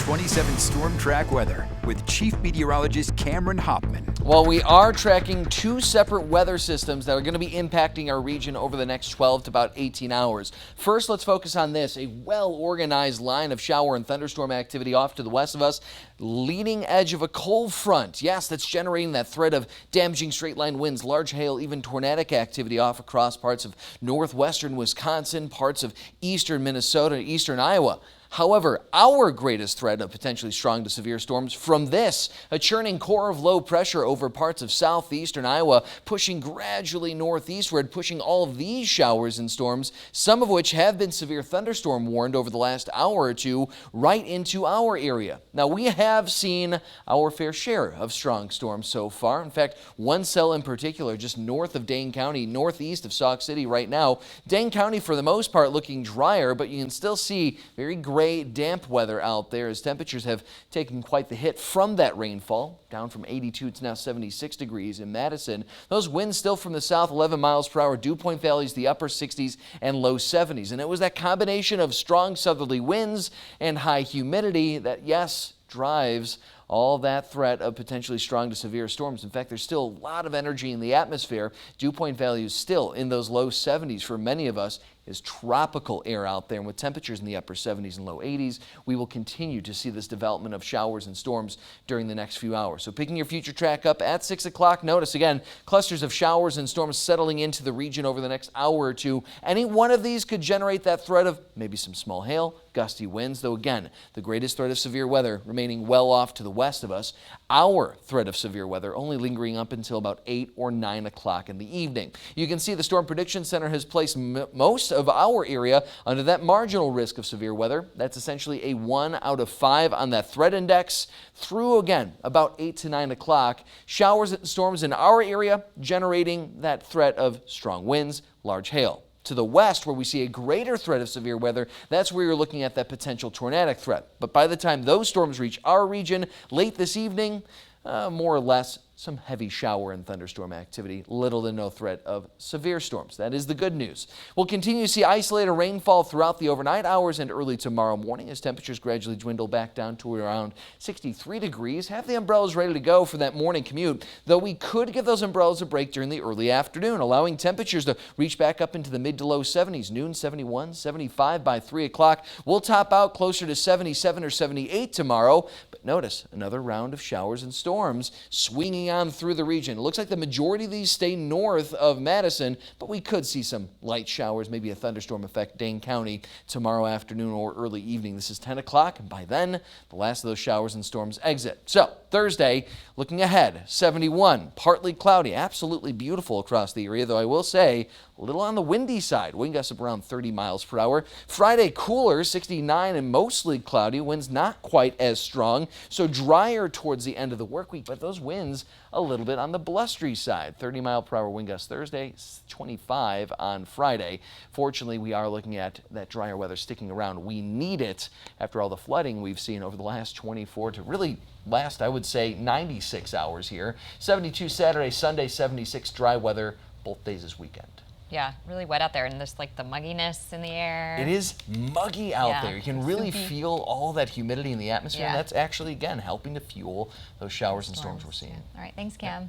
2027 Storm Track weather with Chief Meteorologist Cameron Hopman. Well, we are tracking two separate weather systems that are going to be impacting our region over the next 12 to about 18 hours. First, let's focus on this, a well-organized line of shower and thunderstorm activity off to the west of us, leading edge of a cold front. Yes, that's generating that threat of damaging straight-line winds, large hail, even tornadic activity off across parts of northwestern Wisconsin, parts of eastern Minnesota, eastern Iowa. However, our greatest threat of potentially strong to severe storms from this, a churning core of low pressure over parts of southeastern Iowa, pushing gradually northeastward, pushing all of these showers and storms, some of which have been severe thunderstorm warned over the last hour or two, right into our area. Now, we have seen our fair share of strong storms so far. In fact, one cell in particular, just north of Dane County, northeast of Sauk City right now. Dane County, for the most part, looking drier, but you can still see very gray, damp weather out there as temperatures have taken quite the hit from that rainfall, down from 82 to now 76 degrees in Madison. Those winds still from the south, 11 miles per hour. Dew Point Valley's the upper 60s and low 70s. And it was that combination of strong southerly winds and high humidity that, yes, drives all that threat of potentially strong to severe storms. In fact, there's still a lot of energy in the atmosphere. Dew Point Valley is still in those low 70s for many of us. Is tropical air out there, and with temperatures in the upper 70s and low 80s, we will continue to see this development of showers and storms during the next few hours. So picking your future track up at 6 o'clock, notice again, clusters of showers and storms settling into the region over the next hour or two. Any one of these could generate that threat of maybe some small hail, gusty winds, though again, the greatest threat of severe weather remaining well off to the west of us. Our threat of severe weather only lingering up until about 8 or 9 o'clock in the evening. You can see the Storm Prediction Center has placed most of our area under that marginal risk of severe weather. That's essentially a 1 out of 5 on that threat index through, again, about 8 to 9 o'clock. Showers and storms in our area generating that threat of strong winds, large hail. To the west, where we see a greater threat of severe weather, that's where you're looking at that potential tornadic threat. But by the time those storms reach our region late this evening, more or less some heavy shower and thunderstorm activity, little to no threat of severe storms. That is the good news. We'll continue to see isolated rainfall throughout the overnight hours and early tomorrow morning as temperatures gradually dwindle back down to around 63 degrees. Have the umbrellas ready to go for that morning commute, though we could give those umbrellas a break during the early afternoon, allowing temperatures to reach back up into the mid to low 70s. Noon 71, 75 by 3 o'clock. We'll top out closer to 77 or 78 tomorrow. But notice another round of showers and storms swinging on through the region. It looks like the majority of these stay north of Madison, but we could see some light showers, maybe a thunderstorm affect Dane County tomorrow afternoon or early evening. This is 10 o'clock, and by then, the last of those showers and storms exit. So, Thursday, looking ahead, 71, partly cloudy, absolutely beautiful across the area, though I will say, a little on the windy side. Wind gusts of around 30 miles per hour. Friday, cooler, 69 and mostly cloudy. Winds not quite as strong, so drier towards the end of the work week, but those winds a little bit on the blustery side. 30 mile per hour wind gusts Thursday, 25 on Friday. Fortunately, we are looking at that drier weather sticking around. We need it after all the flooding we've seen over the last 24 to really last, I would say, 96 hours here. 72 Saturday, Sunday, 76 dry weather, both days this weekend. Yeah, really wet out there, and there's like the mugginess in the air. It is muggy out there. You can really feel all that humidity in the atmosphere, and that's actually, again, helping to fuel those showers and storms we're seeing. All right, thanks, Cam.